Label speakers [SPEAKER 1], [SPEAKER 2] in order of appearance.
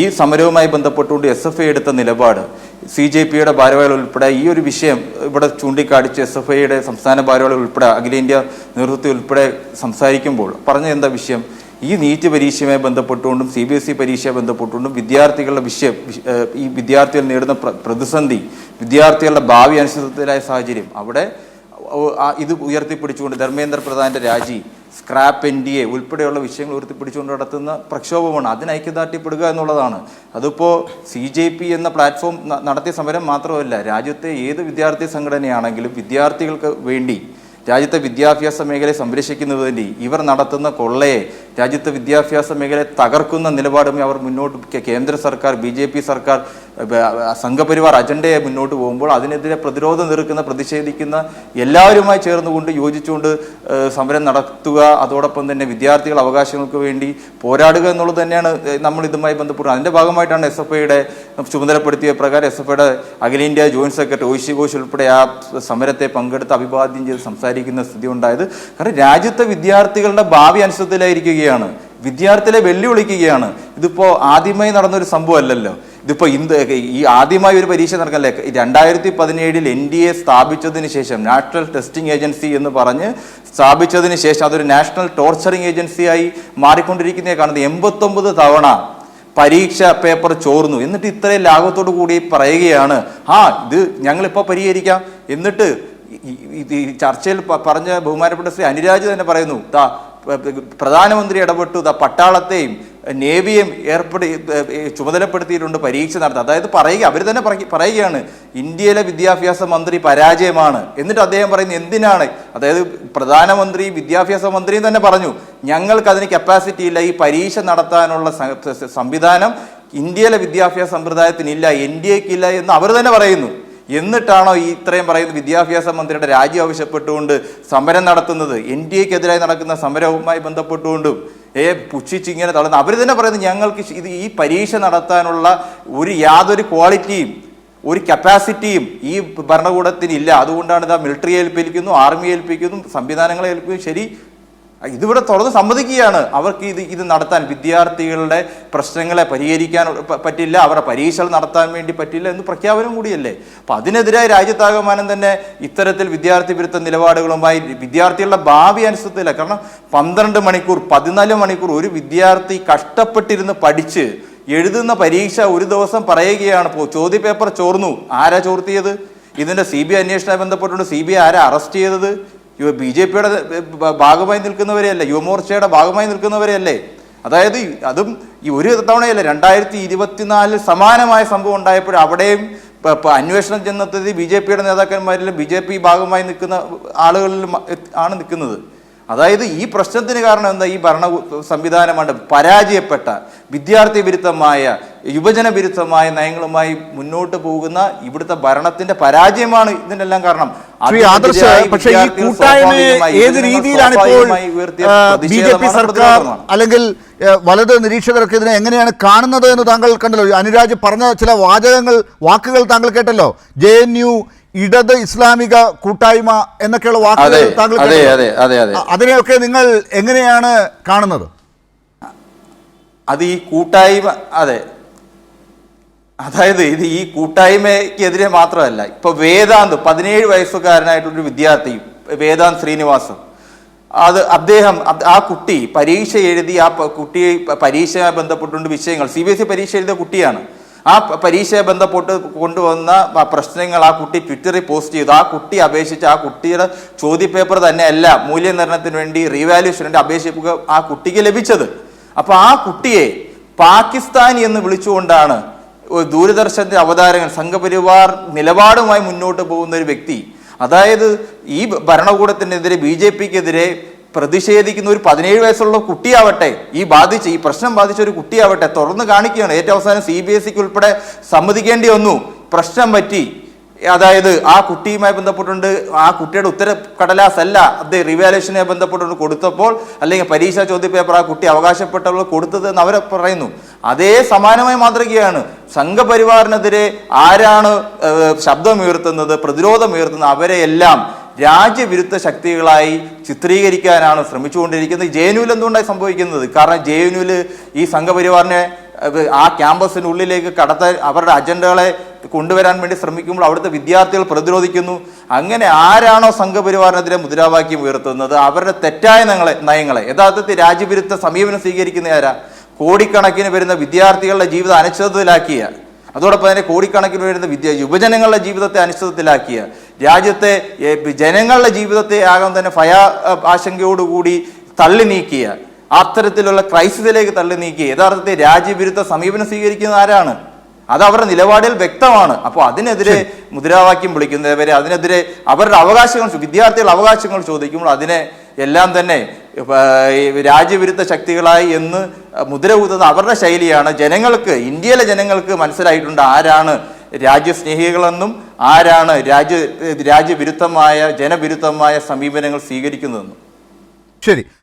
[SPEAKER 1] ഈ സമരവുമായി ബന്ധപ്പെട്ടുകൊണ്ട് SFI എടുത്ത നിലപാട്, CJPയുടെ ഭാരവാഹികൾ ഉൾപ്പെടെ ഈ ഒരു വിഷയം ഇവിടെ ചൂണ്ടിക്കാണിച്ച് SFIയുടെ സംസ്ഥാന ഭാരവാഹികൾ ഉൾപ്പെടെ അഖിലേന്ത്യാ നേതൃത്വം ഉൾപ്പെടെ സംസാരിക്കുമ്പോൾ പറഞ്ഞ എന്താ വിഷയം? ഈ നീറ്റ് പരീക്ഷയുമായി ബന്ധപ്പെട്ടുകൊണ്ടും CBSE പരീക്ഷയെ ബന്ധപ്പെട്ടുകൊണ്ടും വിദ്യാർത്ഥികളുടെ വിഷയം, ഈ വിദ്യാർത്ഥികൾ നേരിടുന്ന പ്രതിസന്ധി, വിദ്യാർത്ഥികളുടെ ഭാവി അനിശ്ചിതത്വത്തിലായ സാഹചര്യം, അവിടെ ഇത് ഉയർത്തിപ്പിടിച്ചുകൊണ്ട് ധർമ്മേന്ദ്ര പ്രധാന്റെ രാജി, സ്ക്രാപ്പ് NDA ഉൾപ്പെടെയുള്ള വിഷയങ്ങൾ ഉയർത്തിപ്പിടിച്ചുകൊണ്ട് നടത്തുന്ന പ്രക്ഷോഭമാണ്. അതിന് ഐക്യദാർഢ്യപ്പെടുക എന്നുള്ളതാണ്. അതിപ്പോൾ CJP എന്ന പ്ലാറ്റ്ഫോം നടത്തിയ സമരം മാത്രമല്ല, രാജ്യത്തെ ഏത് വിദ്യാർത്ഥി സംഘടനയാണെങ്കിലും വിദ്യാർത്ഥികൾക്ക് വേണ്ടി, രാജ്യത്തെ വിദ്യാഭ്യാസ മേഖലയെ സംരക്ഷിക്കുന്നതിന് വേണ്ടി ഇവർ നടത്തുന്ന കൊള്ളയെ, രാജ്യത്തെ വിദ്യാഭ്യാസ മേഖലയെ തകർക്കുന്ന നിലപാടുമായി അവർ മുന്നോട്ട്, കേന്ദ്ര സർക്കാർ, BJP സർക്കാർ സംഘപരിവാർ അജണ്ടയെ മുന്നോട്ട് പോകുമ്പോൾ അതിനെതിരെ പ്രതിരോധം തീർക്കുന്ന, പ്രതിഷേധിക്കുന്ന എല്ലാവരുമായി ചേർന്നുകൊണ്ട് യോജിച്ചുകൊണ്ട് സമരം നടത്തുക, അതോടൊപ്പം തന്നെ വിദ്യാർത്ഥികൾ അവകാശങ്ങൾക്ക് വേണ്ടി പോരാടുക എന്നുള്ളത് തന്നെയാണ് നമ്മൾ ഇതുമായി ബന്ധപ്പെടുന്നത്. അതിൻ്റെ ഭാഗമായിട്ടാണ് SFIയുടെ ചുമതലപ്പെടുത്തിയ പ്രകാരം SFIയുടെ അഖിലേന്ത്യാ ജോയിന്റ് സെക്രട്ടറി ঐശി ഘോഷ് ഉൾപ്പെടെ ആ സമരത്തെ പങ്കെടുത്ത് അഭിവാദ്യം ചെയ്ത് സംസാരിക്കുന്ന സ്ഥിതി ഉണ്ടായത്. കാരണം രാജ്യത്തെ വിദ്യാർത്ഥികളുടെ ഭാവി അനിശ്ചിതത്തിലായിരിക്കുകയാണ്, വിദ്യാർത്ഥികളെ വെല്ലുവിളിക്കുകയാണ്. ഇതിപ്പോൾ ആദ്യമായി നടന്നൊരു സംഭവം അല്ലല്ലോ. ഇതിപ്പോൾ ഈ ആദ്യമായി ഒരു പരീക്ഷ നടക്കല്ലേ, 2017 NDA സ്ഥാപിച്ചതിന് ശേഷം, നാഷണൽ ടെസ്റ്റിംഗ് ഏജൻസി എന്ന് പറഞ്ഞ് സ്ഥാപിച്ചതിന് ശേഷം അതൊരു നാഷണൽ ടോർച്ചറിങ് ഏജൻസിയായി മാറിക്കൊണ്ടിരിക്കുന്നേ കാണുന്നത്. 89 തവണ പരീക്ഷ പേപ്പർ ചോർന്നു. എന്നിട്ട് ഇത്രയും ലാഘവത്തോടു കൂടി പറയുകയാണ്, ഇത് ഞങ്ങളിപ്പോൾ പരിഹരിക്കാം. എന്നിട്ട് ഈ ചർച്ചയിൽ പറഞ്ഞ ബഹുമാനപ്പെട്ട ശ്രീ അനുരാജ് തന്നെ പറയുന്നു, പ്രധാനമന്ത്രി ഇടപെട്ടു, പട്ടാളത്തെയും നേവിയെയും ചുമതലപ്പെടുത്തിയിട്ടുണ്ട് പരീക്ഷ നടത്താൻ. അതായത് അവർ തന്നെ പറയുകയാണ് ഇന്ത്യയിലെ വിദ്യാഭ്യാസ മന്ത്രി പരാജയമാണ്. എന്നിട്ട് അദ്ദേഹം പറയുന്നത് എന്തിനാണ്, അതായത് പ്രധാനമന്ത്രി വിദ്യാഭ്യാസ മന്ത്രിയും തന്നെ പറഞ്ഞു ഞങ്ങൾക്ക് അതിന് കപ്പാസിറ്റി ഇല്ല, ഈ പരീക്ഷ നടത്താനുള്ള സംവിധാനം ഇന്ത്യയിലെ വിദ്യാഭ്യാസ സമ്പ്രദായത്തിനില്ല, NDAക്കില്ല എന്ന് അവർ തന്നെ പറയുന്നു. എന്നിട്ടാണോ ഈ ഇത്രയും പറയുന്നത് വിദ്യാഭ്യാസ മന്ത്രിയുടെ രാജി ആവശ്യപ്പെട്ടുകൊണ്ട് സമരം നടത്തുന്നത്? NDAക്കെതിരായി നടക്കുന്ന സമരവുമായി ബന്ധപ്പെട്ടുകൊണ്ടും പുച്ഛിച്ചിങ്ങനെ തള്ളുന്ന അവർ തന്നെ പറയുന്നത് ഞങ്ങൾക്ക് ഈ പരീക്ഷ നടത്താനുള്ള യാതൊരു ക്വാളിറ്റിയും ഒരു കപ്പാസിറ്റിയും ഈ ഭരണകൂടത്തിനില്ല. അതുകൊണ്ടാണ് മിലിറ്ററിയെ ഏൽപ്പിക്കുന്നു, ആർമിയെ ഏൽപ്പിക്കുന്നു, സംവിധാനങ്ങളെ ഏൽപ്പിക്കുന്നു. ശരി, ഇതിവിടെ തുറന്ന് സമ്മതിക്കുകയാണ് അവർക്ക് ഇത് നടത്താൻ, വിദ്യാർത്ഥികളുടെ പ്രശ്നങ്ങളെ പരിഹരിക്കാൻ പറ്റില്ല, അവരുടെ പരീക്ഷകൾ നടത്താൻ വേണ്ടി പറ്റില്ല എന്ന് പ്രഖ്യാപനം കൂടിയല്ലേ. അപ്പം അതിനെതിരായി രാജ്യത്താകമാനം തന്നെ ഇത്തരത്തിൽ വിദ്യാർത്ഥി വിരുദ്ധ നിലപാടുകളുമായി വിദ്യാർത്ഥികളുടെ ഭാവി അനുസരിച്ചില്ല. കാരണം 12 മണിക്കൂർ 14 മണിക്കൂർ ഒരു വിദ്യാർത്ഥി കഷ്ടപ്പെട്ടിരുന്ന് പഠിച്ച് എഴുതുന്ന പരീക്ഷ ഒരു ദിവസം പറയുകയാണ് ചോദ്യപേപ്പർ ചോർന്നു. ആരാ ചോർത്തിയത്? ഇതിൻ്റെ CBI അന്വേഷണവുമായി ബന്ധപ്പെട്ടുകൊണ്ട് CBI ആരാ അറസ്റ്റ് ചെയ്തത്? BJPയുടെ ഭാഗമായി നിൽക്കുന്നവരെയല്ലേ, യുവമോർച്ചയുടെ ഭാഗമായി നിൽക്കുന്നവരെയല്ലേ? അതായത് അതും ഈ ഒരു തവണയല്ല, 2024 സമാനമായ സംഭവം ഉണ്ടായപ്പോൾ അവിടെയും അന്വേഷണം ചെന്നെത്തിയത് BJPയുടെ നേതാക്കന്മാരിലും BJP ഭാഗമായി നിൽക്കുന്ന ആളുകളിലും ആണ് നിൽക്കുന്നത്. അതായത് ഈ പ്രശ്നത്തിന് കാരണം എന്താ? ഈ ഭരണ സംവിധാനമാണ് പരാജയപ്പെട്ട, വിദ്യാർത്ഥി വിരുദ്ധമായ, യുവജന വിരുദ്ധമായ നയങ്ങളുമായി മുന്നോട്ട് പോകുന്ന ഇവിടുത്തെ ഭരണത്തിന്റെ പരാജയമാണ് ഇതിനെല്ലാം കാരണം.
[SPEAKER 2] പക്ഷേ ഈ കൂട്ടായ്മയെ ഏത് രീതിയിലാണ് ഇപ്പോൾ BJP സർക്കാർ അല്ലെങ്കിൽ വലത് നിരീക്ഷകർക്ക് ഇതിനെ എങ്ങനെയാണ് കാണുന്നത് എന്ന് താങ്കൾ കണ്ടല്ലോ. അനുരാജ് പറഞ്ഞ ചില വാക്കുകൾ താങ്കൾ കേട്ടല്ലോ. JNU ഇടത് ഇസ്ലാമിക കൂട്ടായ്മ എന്നൊക്കെയുള്ള വാക്കുകൾ താങ്കൾ, അതിനെയൊക്കെ നിങ്ങൾ എങ്ങനെയാണ് കാണുന്നത്?
[SPEAKER 1] അത് ഈ കൂട്ടായ്മ, അതായത് ഇത് ഈ കൂട്ടായ്മയ്ക്കെതിരെ മാത്രമല്ല. ഇപ്പൊ വേദാന്ത് 17 വയസ്സുകാരനായിട്ടൊരു വിദ്യാർത്ഥി വേദാന്ത് ശ്രീനിവാസൻ, അദ്ദേഹം ആ കുട്ടി പരീക്ഷ എഴുതി, ആ കുട്ടി പരീക്ഷയുമായി ബന്ധപ്പെട്ടുകൊണ്ട് വിഷയങ്ങൾ CBSE പരീക്ഷ എഴുതിയ കുട്ടിയാണ്. ആ പരീക്ഷയെ ബന്ധപ്പെട്ട് കൊണ്ടുവന്ന പ്രശ്നങ്ങൾ ആ കുട്ടി ട്വിറ്ററിൽ പോസ്റ്റ് ചെയ്തു. ആ കുട്ടി അപേക്ഷിച്ച് ആ കുട്ടിയുടെ ചോദ്യപേപ്പർ തന്നെയല്ല മൂല്യനിർണ്ണയത്തിന് വേണ്ടി റീവാല്യൂഷന് വേണ്ടി അപേക്ഷിക്കുക ആ കുട്ടിക്ക് ലഭിച്ചത്. അപ്പൊ ആ കുട്ടിയെ പാകിസ്ഥാനി എന്ന് വിളിച്ചുകൊണ്ടാണ് ദൂരദർശന്റെ അവതാരകൻ, സംഘപരിവാർ നിലപാടുമായി മുന്നോട്ട് പോകുന്ന ഒരു വ്യക്തി, അതായത് ഈ ഭരണകൂടത്തിനെതിരെ BJPക്കെതിരെ പ്രതിഷേധിക്കുന്ന ഒരു 17 വയസ്സുള്ള കുട്ടിയാവട്ടെ, ഈ പ്രശ്നം ബാധിച്ച ഒരു കുട്ടിയാവട്ടെ, തുറന്നു കാണിക്കുകയാണ്. ഏറ്റവും അവസാനം CBSEക്ക് ഉൾപ്പെടെ സമ്മതിക്കേണ്ടി വന്നു, പ്രശ്നം പറ്റി. അതായത് ആ കുട്ടിയുമായി ബന്ധപ്പെട്ടുകൊണ്ട് ആ കുട്ടിയുടെ ഉത്തരക്കടലാസ് അല്ല അത് റിവാലുവേഷനെ ബന്ധപ്പെട്ടുകൊണ്ട് കൊടുത്തപ്പോൾ, അല്ലെങ്കിൽ പരീക്ഷാ ചോദ്യപേപ്പർ ആ കുട്ടി അവകാശപ്പെട്ടവർ കൊടുത്തത് എന്ന് അവർ പറയുന്നു. അതേ സമാനമായ മാതൃകയാണ്. സംഘപരിവാറിനെതിരെ ആരാണ് ശബ്ദമുയർത്തുന്നത്, പ്രതിരോധമുയർത്തുന്നത്, അവരെയെല്ലാം രാജ്യവിരുദ്ധ ശക്തികളായി ചിത്രീകരിക്കാനാണ് ശ്രമിച്ചുകൊണ്ടിരിക്കുന്നത്. JNUവിൽ എന്തുകൊണ്ടായി സംഭവിക്കുന്നത്? കാരണം JNUവിൽ ഈ സംഘപരിവാറിനെ ആ ക്യാമ്പസിനുള്ളിലേക്ക് കടത്താൻ അവരുടെ അജണ്ടകളെ കൊണ്ടുവരാൻ വേണ്ടി ശ്രമിക്കുമ്പോൾ അവിടുത്തെ വിദ്യാർത്ഥികൾ പ്രതിരോധിക്കുന്നു. അങ്ങനെ ആരാണോ സംഘപരിവാറിനെതിരെ മുദ്രാവാക്യം ഉയർത്തുന്നത് അവരുടെ തെറ്റായ നയങ്ങളെ യഥാർത്ഥത്തിൽ രാജ്യവിരുദ്ധ സമീപനം സ്വീകരിക്കുന്ന ആരാ? കോടിക്കണക്കിന് വരുന്ന വിദ്യാർത്ഥികളുടെ ജീവിതം അനിശ്ചിതത്വത്തിലാക്കിയ, അതോടൊപ്പം തന്നെ കോടിക്കണക്കിന് വരുന്ന യുവജനങ്ങളുടെ ജീവിതത്തെ അനിശ്ചിതത്വത്തിലാക്കിയ, രാജ്യത്തെ ജനങ്ങളുടെ ജീവിതത്തെ ആകാൻ തന്നെ ആശങ്കയോടുകൂടി തള്ളി നീക്കിയ, അത്തരത്തിലുള്ള ക്രൈസിസിലേക്ക് തള്ളി നീക്കിയ യഥാർത്ഥത്തിൽ രാജ്യവിരുദ്ധ സമീപനം സ്വീകരിക്കുന്ന ആരാണ്? അത് അവരുടെ നിലപാടിൽ വ്യക്തമാണ്. അപ്പോൾ അതിനെതിരെ മുദ്രാവാക്യം വിളിക്കുന്നവരെ, അതിനെതിരെ അവരുടെ അവകാശങ്ങൾ, വിദ്യാർത്ഥികളുടെ അവകാശങ്ങൾ ചോദിക്കുമ്പോൾ അതിനെ എല്ലാം തന്നെ രാജ്യവിരുദ്ധ ശക്തികളായി എന്ന് മുദ്രകുത്തുന്ന അവരുടെ ശൈലിയാണ്. ജനങ്ങൾക്ക്, ഇന്ത്യയിലെ ജനങ്ങൾക്ക് മനസ്സിലായിട്ടുണ്ട് ആരാണ് രാജ്യസ്നേഹികളെന്നും ആരാണ് രാജ്യവിരുദ്ധമായ ജനവിരുദ്ധമായ സമീപനങ്ങൾ സ്വീകരിക്കുന്നതെന്നും.
[SPEAKER 2] ശരി.